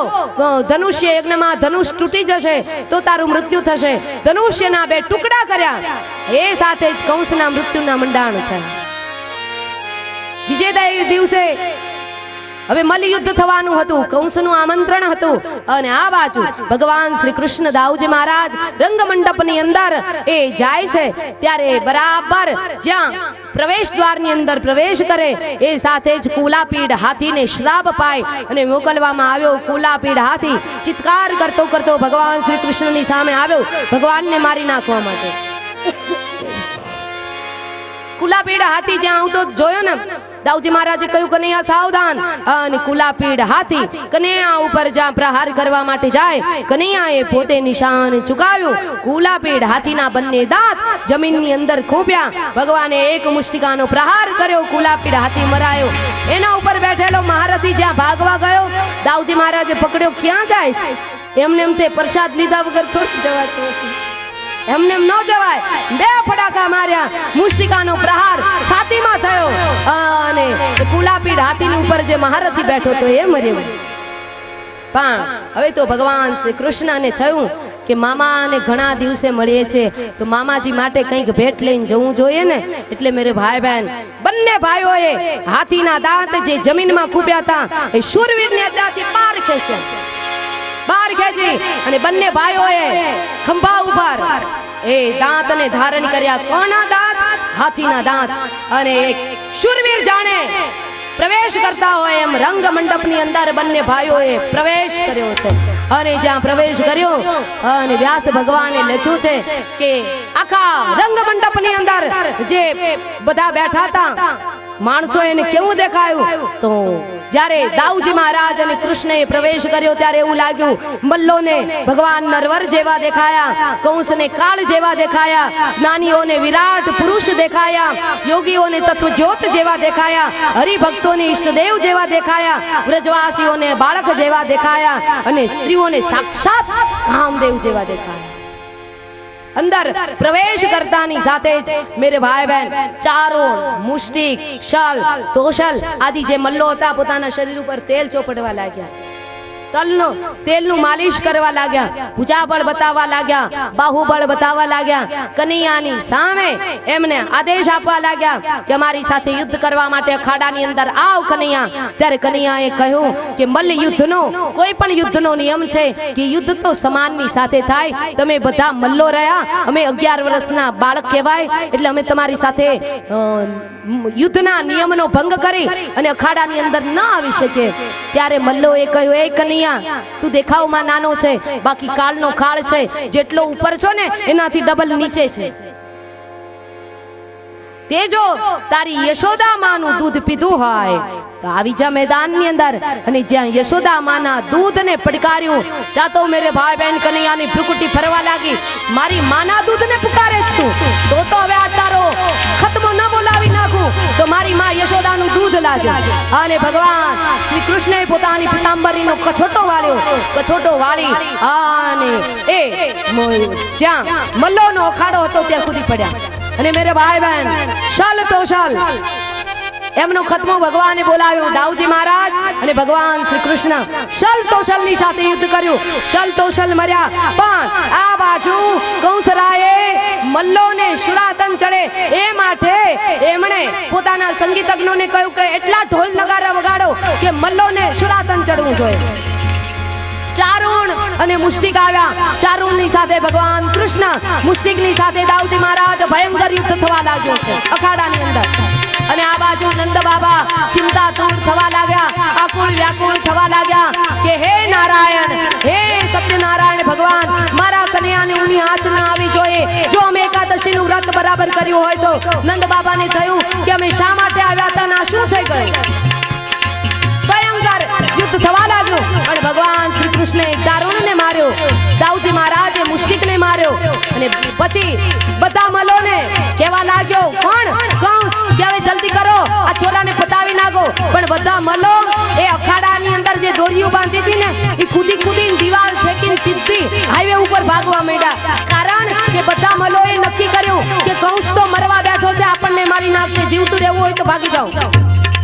ધનુષ્ય યજ્ઞમાં ધનુષ તૂટી જશે તો તારું મૃત્યુ થશે. ધનુષ્યના 2 ટુકડા કર્યા, એ સાથે જ કંસના મૃત્યુના મંડાણ થયા. બીજે દિવસે હવે મલ્લયુદ્ધ થવાનું હતું, કંસનું આમંત્રણ હતું અને આ બાજુ ભગવાન શ્રી કૃષ્ણ દાઉજી મહારાજ રંગમંડપની અંદર એ જાય છે. ત્યારે બરાબર જ્યાં પ્રવેશ દ્વારની અંદર પ્રવેશ કરે એ સાથે જ કુલાપીડ હાથીને શ્રાપ પાય અને મોકલવામાં આવ્યો. કુલાપીડ હાથી ચિત્કાર કરતો કરતો ભગવાન શ્રી કૃષ્ણની સામે આવ્યો, ભગવાનને મારી નાખવા માટે. કુલાપીડ હાથી જ્યાં આવતો જોયો ને, દાઉજી મહારાજે કહ્યું કનૈયા સાવધાન. અને કુલાપીડ હાથી કનૈયા ઉપર જ્યાં પ્રહાર કરવા માટે જાય, કનૈયાએ પોતે નિશાન ચુકાવ્યું. કુલાપીડ હાથીના બંને દાંત જમીનની અંદર ખૂંપ્યા. ભગવાને એક મુષ્ટિકાનો પ્રહાર કર્યો, કુલાપીડ હાથી મરાયો. એના ઉપર બેઠેલો મહારથી જ્યાં ભાગવા ગયો, દાઉજી મહારાજે પકડ્યો. ક્યાં જાય છે? એમને એમ તે પ્રસાદ લીધા વગર થોડું જવાતું હશે, એમને એમ ન જવાય. 2 ફટાકા માર્યા, મુષ્ટિકાનો પ્રહાર છાતીમાં થયો અને કુલાપીડ હાથીની ઉપર જે મહારથી બેઠો તો એ મર્યો. પણ હવે તો ભગવાન શ્રી કૃષ્ણને થયું કે મામાને ઘણા દિવસે મળીએ છે, તો મામાજી માટે કંઈક ભેટ લઈને જવું જોઈએ ને. એટલે મેરે ભાઈ બહેન, બંને ભાઈઓએ હાથીના દાંત જે જમીનમાં ખૂબ્યા હતા એ શૂરવીરને ત્યાંથી બહાર ખેંચી અને બંને ભાઈઓએ ખંભા ઉપર એ દાંતને ધારણ કર્યા. કોના દાંત? હાથીના દાંત. અને એક શૂરવીર જાણે પ્રવેશ કરતા હોય એમ રંગ મંડપની અંદર બંને ભાઈઓએ પ્રવેશ કર્યો છે. અને જ્યાં પ્રવેશ કર્યો અને વ્યાસ ભગવાને લખ્યું છે કે આખા રંગ મંડપની અંદર જે બધા બેઠા હતા માણસો એને કેવું દેખાયું? તો જ્યારે દાઉજી મહારાજ અને કૃષ્ણએ પ્રવેશ કર્યો ત્યારે એવું લાગ્યું મલ્લોને ભગવાન નરવર જેવા દેખાયા, કંસને કાળ જેવા દેખાયા, જ્ઞાનીઓને વિરાટ પુરુષ દેખાયા, યોગીઓને તત્વજ્યોત જેવા દેખાયા, હરિભક્તોને ઈષ્ટદેવ જેવા દેખાયા, વ્રજવાસીઓને બાળક જેવા દેખાયા અને સ્ત્રીઓને સાક્ષાત કામદેવ જેવા દેખાયા. અંદર પ્રવેશ કરતાની સાથે જ મેરે ભાઈ બહેન ચારો મુષ્ટિક, શલ, તોશલ આદિ જે મલ્લો હતા પોતાના શરીર ઉપર તેલ ચોપડવા લાગ્યા, તેલનું માલિશ કરવા લાગ્યા, પૂજાબળ બતાવવા લાગ્યા, બાહુબળ બતાવવા લાગ્યા. કનૈયાની સામે એમને આદેશ આપવા લાગ્યા કે અમારી સાથે યુદ્ધ કરવા માટે અખાડાની અંદર આવ કનૈયા. ત્યારે કનૈયાએ કહ્યું કે મલ્લ યુદ્ધનો કોઈ પણ યુદ્ધનો નિયમ છે કે યુદ્ધ તો સમાનની સાથે થાય. તમે બધા મલ્લો રહ્યા, અમે 11 વર્ષના બાળક કહેવાય, એટલે અમે તમારી સાથે યુદ્ધના નિયમનો ભંગ કરી અને અખાડાની અંદર ન આવી શકીએ. ત્યારે મલ્લોએ કહ્યું, એ કનૈયા તું દેખાવમાં નાનો છે, બાકી કાળનો કાળ છે, જેટલો ઉપર છો ને એનાથી ડબલ નીચે છે. તે જો તારી યશોદા માનું દૂધ પીધું હોય તો આવી જા મેદાનની અંદર. અને જ્યાં યશોદા માના દૂધને પડકાર્યું ત્યાં તો મેરે ભાઈ બહેન કનૈયાની ભ્રુકુટી ફરવા લાગી. મારી માના દૂધને પુકારે તું તો હવે આ તારો ખતમો ન બોલાવી નાખું તો મારી માં યશોદાનું દૂધ લાજો. અને ભગવાન શ્રી કૃષ્ણએ પોતાની પિતાંબરીનો કછોટો વાળી અને એ જ્યાં મલ્લોનો અખાડો હતો ત્યાં કૂદી પડ્યા. અને મેરે ભાઈ બહેન શલ તો શલ એમનો ખતમો ભગવાને બોલાવ્યો. દાઉજી મહારાજ અને ભગવાન શ્રી કૃષ્ણ શલ તોશલની સાથે યુદ્ધ કર્યું. શલ તોશલ મર્યા, પણ આ બાજુ કંસરાયે મલ્લોને શુરાતન ચડે એ માટે એમણે પોતાના સંગીતજ્ઞોને કહ્યું કે એટલા ઢોલ નગારા વગાડો કે મલ્લોને શુરાતન ચડવું જોઈએ. ચારુણ અને મુષ્ટિક આવ્યા. ચારુણની સાથે ભગવાન કૃષ્ણ, મુષ્ટિકની સાથે દાઉજી મહારાજ. ભયંકર યુદ્ધ થવા લાગ્યો છે અખાડાની અંદર. અને આ બાજુ નંદ બાબા ચિંતાતુર થવા લાગ્યા, આકુળ વ્યાકુળ થવા લાગ્યા કે હે નારાયણ, હે સત્યનારાયણ ભગવાન, મારા કન્યાને ઊની આંચ ન આવી જોઈએ. જો અમે એકાદશીનું વ્રત બરાબર કર્યું હોય તો. નંદ બાબાને થયું કે અમે શા માટે આવ્યા હતા ને આ શું થઈ ગયું. ભયંકર યુદ્ધ થવા લાગ્યું. પણ ભગવાન શ્રી કૃષ્ણે ચારુણને માર્યો, દાઉજી મહારાજે મુષ્ટિકને માર્યો. અને પછી બધા મલોને કહેવા લાગ્યો, કોણ કંસ, કે હવે જલ્દી કરો, આ છોરાને પતાવી નાખો. પણ બધા મલો એ અખાડાની અંદર જે દોરીઓ બાંધી હતી ને, એ કૂદી કૂદીને દિવાલ ફેંકીને સીધી હાઈવે ઉપર ભાગવા માંડ્યા. કારણ કે બધા મલોએ નક્કી કર્યું કે કંસ તો મરવા બેઠો છે, આપણને મારી નાખશે, જીવતું રહેવું હોય તો ભાગી જાઓ.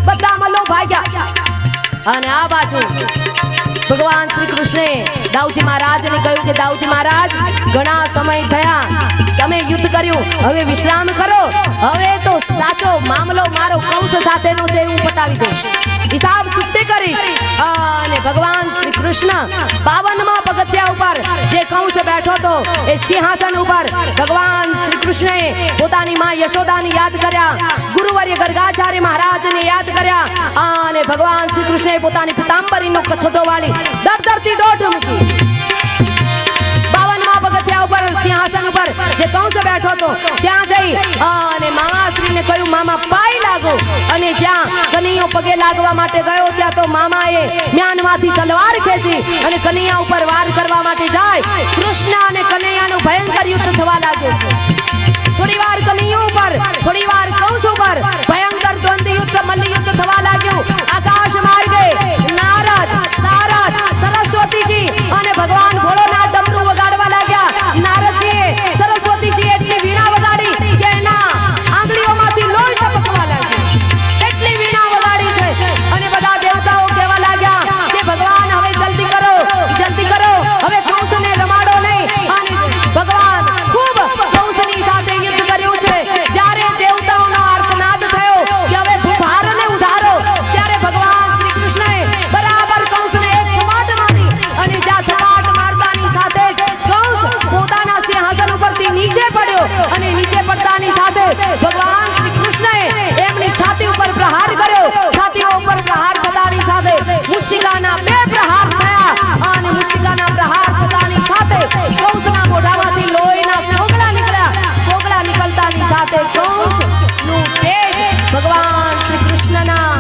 બધા મલો ભાગ્યા. અને આ બાજુ ભગવાન શ્રી કૃષ્ણે દાઉજી મહારાજને કહ્યું કે દાઉજી મહારાજ, ઘણા સમય થયા, તમે યુદ્ધ કર્યું, હવે વિશ્રામ કરો. હવે તો સાચો મામલો મારો કંસ સાથેનો છે, હું પતાવી દઈશ, હિસાબ ચૂકતે કરીશ. અને ભગવાન શ્રી કૃષ્ણ 52મા પગથિયા ઉપર જે કંસ બેઠો હતો એ સિંહાસન ઉપર ભગવાન શ્રી કૃષ્ણે પોતાની માં યશોદાને યાદ કર્યા, ગુરુવર્ય ગર્ગાચાર્ય મહારાજને યાદ કર્યા. અને ભગવાન શ્રી કૃષ્ણે પોતાની પિતાંબરીનો કછોટો વાળી દરદરથી દોઢ મૂકી. 52મા પગથિયા ઉપર સિંહાસન ઉપર જે કંસ બેઠો હતો ત્યાં જઈ અને મામાશ્રીને કહ્યું, મામા પાય લાગો. અને જ્યાં કનૈયો પગે લાગવા માટે ગયો ત્યાં તો મામાએ મ્યાનમાંથી તલવાર ખેંચી અને કનૈયા ઉપર વાર કરવા માટે જાય. કૃષ્ણ અને કનૈયાનું ભયંકર યુદ્ધ થવા લાગ્યું છે. થોડી વાર કનૈયો ઉપર, થોડી વાર કંસ ઉપર ભયંકર દ્વંદ્વ યુદ્ધ, મલ્લ યુદ્ધ થવા લાગ્યું. આકાશ માર્ગે નારદ, સારદ, સરસ્વતીજી અને ભગવાન ભોળોનાથ ડમરૂ વગાડવા લાગ્યા. નારદજીએ સરસ્વતીજી એટલી વીણા વગાડી કે એના આંગળીઓમાંથી લોહી ટપકવા લાગ્યું. એટલી વીણા વગાડી છે. અને બધા દેવતાઓ કહેવા લાગ્યા કે ભગવાન હવે જલ્દી કરો, જલ્દી કરો, હવે કંસને રમાડો નહીં. અને ભગવાન ખૂબ કંસની સાથે યુદ્ધ કર્યું છે. જ્યારે દેવતાઓનો આર્તનાદ થયો કે હવે ભૂભારને ઉધારો, ત્યારે ભગવાન શ્રી કૃષ્ણએ બરાબર કંસને એક થપાટ મારી. અને જ્યાં થપાટ મારતાની સાથે જ કંસ પોતાના સિંહાસન ઉપરથી નીચે પડ્યો. અને નીચે પડતાની સાથે ભગવાન શ્રી કૃષ્ણએ એમની છાતી ઉપર પ્રહાર કર્યો. છાતી ઉપર પ્રહાર થતાની સાથે મુષ્ટિકાના 2 પ્રહાર થયા. અને મુષ્ટિકાના પ્રહાર થતાની સાથે કંસના મોઢામાંથી લોહીના કોગળા નીકળ્યા. કોગળા નીકળતાની સાથે કંસનું તેજ ભગવાન શ્રી કૃષ્ણના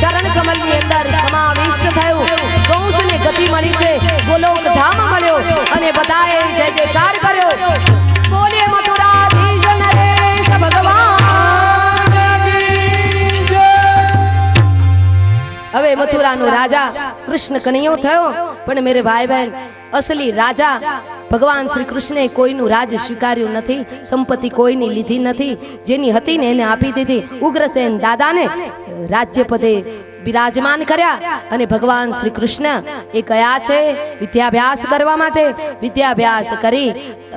ચરણ કમલની અંદર સમાવિષ્ટ થયું. કંસને ગતિ મળી છે, ગોલોક ધામ મળ્યો. અને બધાએ જય જયકાર કર્યો. બોલીએ મથુરાધીશ નરેશ ભગવાન. હવે મથુરાનો રાજા કૃષ્ણ કનૈયો થયો. પણ મેરે ભાઈ બહેન, અસલી રાજા ભગવાન શ્રી કૃષ્ણે કોઈનું રાજ સ્વીકાર્યું નથી, સંપત્તિ કોઈની લીધી નથી. જેની હતી ને એને આપી દીધી. ઉગ્રસેન દાદાને રાજ્ય પદે બિરાજમાન કર્યા. અને ભગવાન શ્રી કૃષ્ણ એ ગયા છે વિદ્યાભ્યાસ કરવા માટે. વિદ્યાભ્યાસ કરી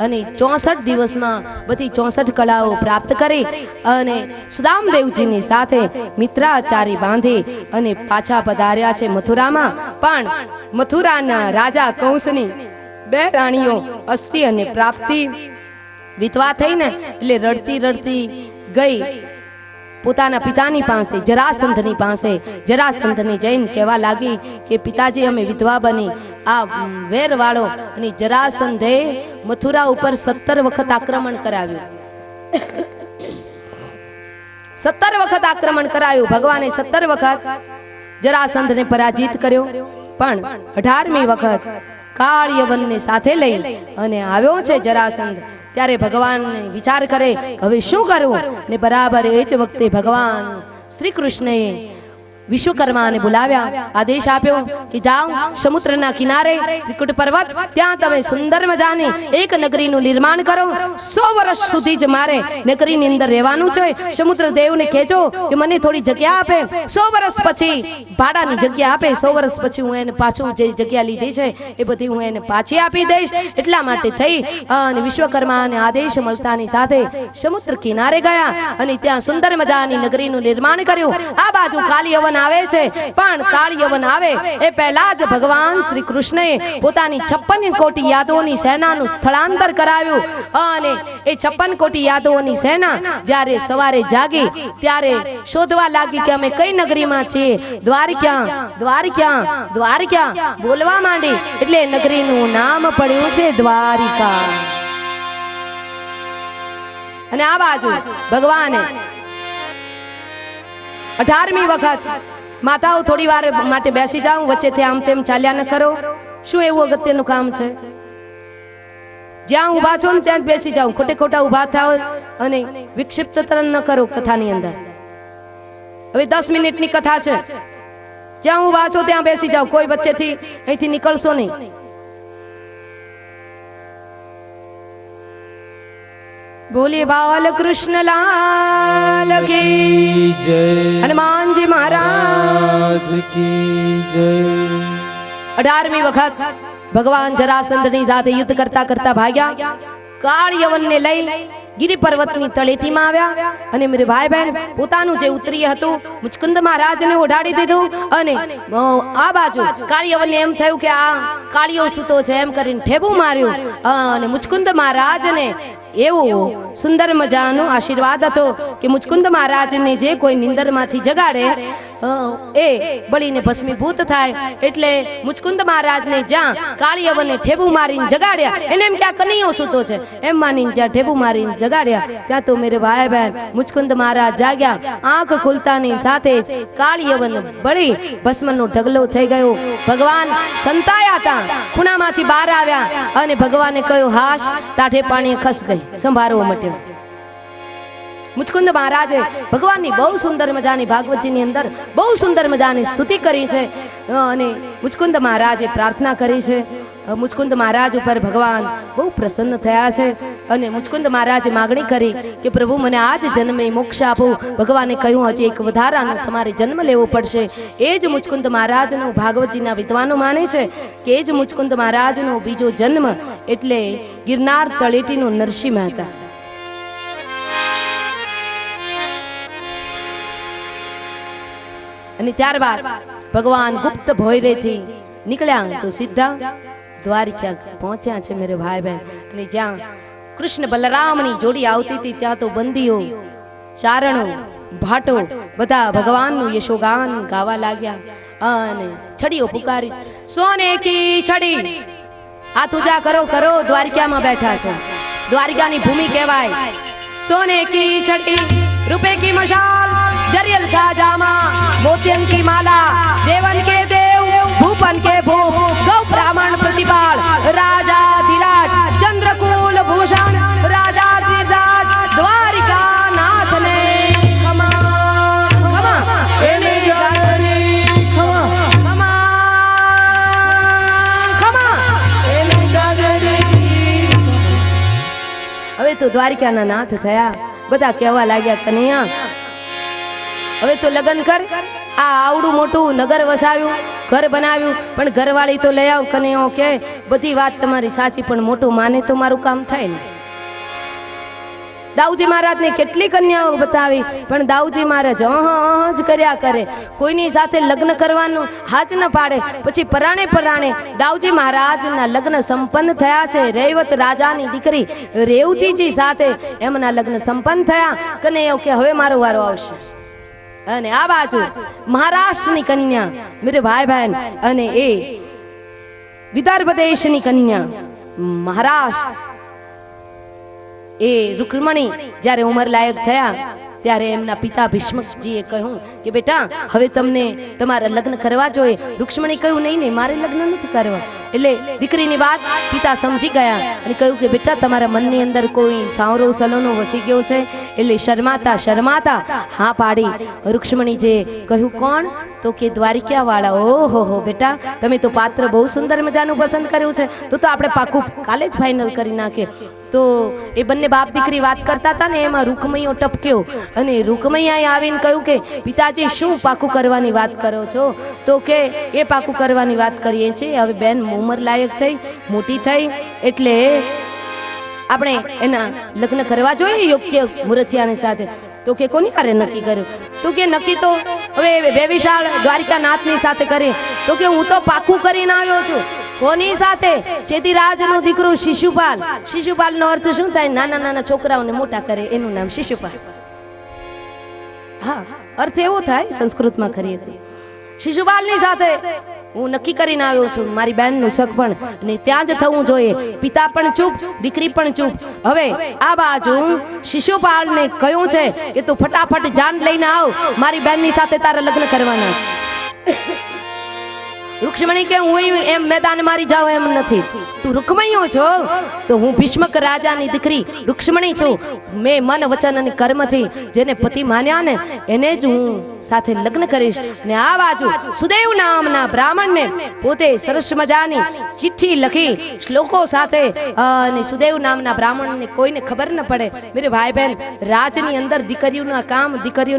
અને 64 દિવસમાં બધી 64 કળાઓ પ્રાપ્ત કરી. અને સુદામદેવજીની સાથે મિત્રાચારી બાંધી અને પાછા પધાર્યા છે મથુરામાં. પણ મથુરાના રાજા કંસની 2 રાણીઓ અસ્થિ અને પ્રાપ્તિ વિધવા થઈને એટલે રડતી રડતી ગઈ પોતાના પિતાની પાસે, જરાસંધની પાસે. જરાસંધને જઈને કહેવા લાગી કે પિતાજી, અમે વિધવા બની. આ વેરવાળો અને જરાસંધે મથુરા ઉપર 17 વખત આક્રમણ કરાવ્યું. 17 વખત આક્રમણ કરાયું. ભગવાને 17 વખત જરાસંધને પરાજિત કર્યો. પણ 18મી વખત કાળયવનને સાથે લઈ અને આવ્યો છે જરાસંધ. ત્યારે ભગવાન વિચાર કરે હવે શું કરવું. ને બરાબર એ જ વખતે ભગવાન શ્રી કૃષ્ણએ વિશ્વકર્માને બોલાવ્યા. આદેશ આપ્યો કે જાઓ સમુદ્રના કિનારે ત્રિકુટ પર્વત, ત્યાં તમે સુંદર મજાની એક નગરીનું નિર્માણ કરો. 100 વર્ષ સુધી જ મારે નગરીની અંદર રહેવાનું છે. સમુદ્ર દેવને કહેજો કે મને થોડી જગ્યા આપે. 100 વર્ષ પછી ભાડાની જગ્યા આપે. 100 વર્ષ પછી હું એને પાછું જે જગ્યા લીધી છે એ બધી હું એને પાછી આપી દઈશ. એટલા માટે થઈ અને વિશ્વકર્માને આદેશ મળતાની સાથે સમુદ્ર કિનારે ગયા અને ત્યાં સુંદર મજાની નગરીનું નિર્માણ કર્યું. આ બાજુ કાલિયવન આવે છે, પણ કાળ યવન આવે એ પહેલા જ ભગવાન શ્રી કૃષ્ણએ પોતાની 56 કોટી યાદવોની સેનાનું સ્થળાંતર કરાવ્યું અને એ 56 કોટી યાદવોની સેના જ્યારે સવારે જાગી ત્યારે શોધવા લાગી કે અમે કઈ નગરીમાં છીએ. દ્વારકા દ્વારકા દ્વારકા બોલવા માંડી એટલે નગરીનું નામ પડ્યું છે દ્વારિકા. અને આ બાજુ ભગવાને 18મી વખત માતાઓ થોડી વાર માટે બેસી જાઓ, વચ્ચેથી આમ તેમ ચાલ્યા ન કરો. શું એવું અગત્યનું કામ છે? જ્યાં ઊભા છો ને ત્યાં જ બેસી જાઓ, ખોટે ખોટા ઊભા થાઓ અને વિક્ષિપ્ત તરણ ન કરો કથાની અંદર. હવે 10 મિનિટની કથા છે, જ્યાં ઊભા છો ત્યાં બેસી જાઓ, કોઈ વચ્ચેથી અહીંથી નીકળશો નહીં. બોલે બાલ કૃષ્ણ લાલ કી જય, હનુમાનજી મહારાજ કી જય. 18મી વખત ભગવાન જરાસંધની સાથે યુદ્ધ કરતા કરતા ભાગ્યા. કાળ યવનને લઈ ગિરિ પર્વતની તળેટીમાં આવ્યા અને મેરે ભાઈ બહેન પોતાનું જે ઉતરી હતું મુચકુંદ મહારાજને ઓઢાડી દીધું અને આ બાજુ કાળ યવનને એમ થયું કે આ કાળિયો સૂતો છે એમ કરીને ઠેબું માર્યું અને મુચકુંદ મહારાજને એવું સુંદર મજાનો આશીર્વાદ હતો કે મુચકુંદ મહારાજને જે કોઈ નિંદરમાંથી જગાડે એ બળીને ભસ્મીભૂત થાય. એટલે મુચકુંદ મહારાજને જ્યાં કાળિયવને ઠેબુ મારીને જગાડ્યા એને એમ કે આ કનૈયો સૂતો છે એમ માનીને જ્યાં ઠેબુ મારીને જગાડ્યા ત્યાં તો મેરે ભાઈ બહેન મુચકુંદ મહારાજ જાગ્યા. આંખ ખુલતાની સાથે જ કાળિયવન બળી ભસ્મનો ઢગલો થઈ ગયો. ભગવાન સંતાયા હતા, ખૂણામાંથી બહાર આવ્યા અને ભગવાને કહ્યું હાશ, ટાઢે પાણીએ ખસ ગઈ, સંભાળવો મટ્યો. મુચકુંદ મહારાજે ભગવાનની બહુ સુંદર મજાની ભાગવતજીની અંદર બહુ સુંદર મજાની સ્તુતિ કરી છે અને મુચકુંદ મહારાજે પ્રાર્થના કરી છે. મુચકુંદ મહારાજ ઉપર ભગવાન બહુ પ્રસન્ન થયા છે અને મુચકુંદ મહારાજે માગણી કરી કે પ્રભુ મને આજ જન્મે મોક્ષ આપો. ભગવાને કહ્યું હજી એક વધારાનો તમારે જન્મ લેવો પડશે. એ જ મુચકુંદ મહારાજનો ભાગવતજીના વિદ્વાનો માને છે કે એ જ મુચકુંદ મહારાજનો બીજો જન્મ એટલે ગિરનાર તળેટીનો નરસિંહ મહેતા. અને ત્યારબાદ ભગવાન ગુપ્ત ભોયરેથી નીકળ્યા તો સીધા દ્વારિકા પહોંચ્યા છે મેરે ભાઈ બહેન. અને જ્યાં કૃષ્ણ બલરામની જોડી આવતી હતી ત્યાં તો બંદીઓ, ચારણો, ભાટો બધા ભગવાનનું યશોગાન ગાવા લાગ્યા અને છડીઓ પુકારી સોને કી છડી. હાથ ઊંચા કરો કરો, દ્વારિકામાં બેઠા છો, દ્વારિકાની ભૂમિ કહેવાય. સોને કી છડી, રૂપે કી મશાલ, जरियल का जामा, मोतियन की माला, देवन के देव, भूपन के भूप, गौ ब्राह्मण प्रतिपाल, राजा दिराज, चंद्रकूल भूषण, राजा धीरज, द्वारिका नाथ ने खमा खमा एने गारी खमा खमा खमा एने गारी. હવે તો દ્વારિકાના નાથ થયા. બધા કહેવા લાગ્યા કનૈયા હવે તો લગ્ન કર. આ આવડું મોટું નગર વસાવ્યું, ઘર બનાવ્યું, પણ ઘરવાળી તો લઈ આવ. કનૈયો કે બધી વાત તમારી સાચી, પણ મોટું માને તો મારું કામ થાય ને. દાઉજી મહારાજને કેટલી કન્યાઓ બતાવી પણ દાઉજી મહારાજ જ કર્યા કરે, કોઈની સાથે લગ્ન કરવાનું હાથ ન પાડે. પછી પરાણે પરાણે દાઉજી મહારાજના લગ્ન સંપન્ન થયા છે. રૈવત રાજાની દીકરી રેવતીજી સાથે એમના લગ્ન સંપન્ન થયા. કનૈયો કે હવે મારો વારો આવશે. અને આ બાજુ મહારાષ્ટ્રની કન્યા મેરે ભાઈ બહેન અને એ વિદર્ભ દેશની કન્યા મહારાષ્ટ્ર એ રૂકમણી જ્યારે ઉંમર લાયક થયા ત્યારે એમના પિતા ભીષ્મજીએ કહ્યું કે બેટા હવે તમને તમારા લગ્ન કરવા જોઈએ. રૂક્ષ્મણી કહ્યું નહીં નહીં મારે લગ્ન નથી કરવા. એટલે દીકરીની વાત પિતા સમજી ગયા અને કહ્યું કે બેટા તમારા મનની અંદર કોઈ સાવરો સલોનો વસી ગયો છે. એટલે શરમાતા શરમાતા હા પાડી. રૂક્ષ્મણીજીએ કહ્યું કોણ? તો કે દ્વારિકા વાળા. ઓહો હો બેટા તમે તો પાત્ર બહુ સુંદર મજાનું પસંદ કર્યું છે, તો આપણે પાકું કાલે જ ફાઇનલ કરી નાખીએ. તો એ બંને બાપ દીકરી વાત કરતા હતા ને એમાં રૂકમૈયો ટપક્યો અને રૂકમૈયાએ આવીને કહ્યું કે પિતાજી શું પાકું કરવાની વાત કરો છો? તો કે એ પાકું કરવાની વાત કરીએ છીએ. હવે બેન ઉંમર લાયક થઈ, મોટી થઈ, એટલે આપણે એના લગ્ન કરવા જોઈએ યોગ્ય મુરતિયાની સાથે. તો કે કોની હારે નક્કી કર્યું? તો કે નક્કી તો હવે બેવિશાળ દ્વારિકાનાથની સાથે કરે. તો કે હું તો પાકું કરીને આવ્યો છું. કોની સાથે? ચેતીરાજનો દીકરો શિશુપાલ. શિશુપાલનો અર્થ શું થાય? નાના નાના છોકરાઓને મોટા કરે એનું નામ શિશુપાલ. હા, અર્થ એવો થાય સંસ્કૃતમાં ખરી હતી. શિશુપાલની સાથે હું નક્કી કરીને આવ્યો છું. મારી બહેનનું સગપણ અને ત્યાં જ થવું જોઈએ. પિતા પણ ચૂપ, દીકરી પણ ચૂપ. હવે આ બાજુ શિશુપાલને કહ્યું છે કે તું ફટાફટ જાન લઈને આવ, મારી બહેનની સાથે તારા લગ્ન કરવાના. રૂક્ષ્મણી કે હું એમ મેદાન મારી જાઉં એમ નથી. તું રૂકમણીઓ છો તો હું ભીષ્મક રાજાની દીકરી રૂક્ષ્મણી છું. મેં મન વચન અને કર્મથી જેને પતિ માન્યા ને એને જ હું સાથે લગ્ન કરીશ. અને આ બાજુ સુદેવ નામના બ્રાહ્મણને પોતે સરસ મજાની ચિઠ્ઠી લખી શ્લોકો સાથે, અને સુદેવ નામના બ્રાહ્મણને કોઈને ખબર ન પડે. મેરે ભાઈ બહેન, રાજની અંદર દીકરીઓના કામ, દીકરીઓ